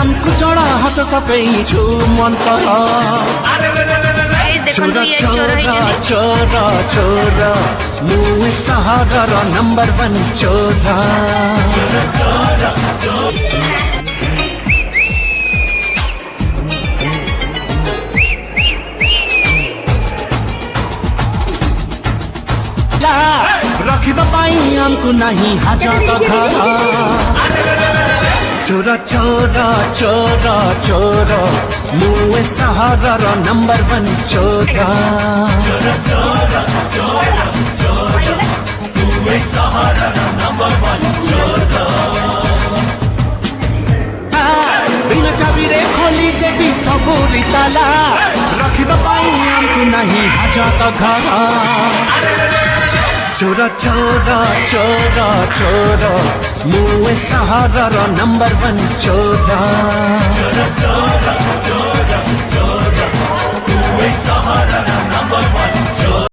मनको चढा हात सबै छु मन पर छोरा छोरा छोरा छोरा मुए सहर नंबर 1 छोरा रखिब पाई हमको नहीं हाजत घर छोरा छोरा छोरा छोरा मुए सहर नंबर 1 छोरा बिना चाबी रे खोली देवी सबोरी ताला रखिब पाई हमको नहीं हाजत घर छोरा छोरा छोरा छोरा मुए सहर नंबर 1 छोरा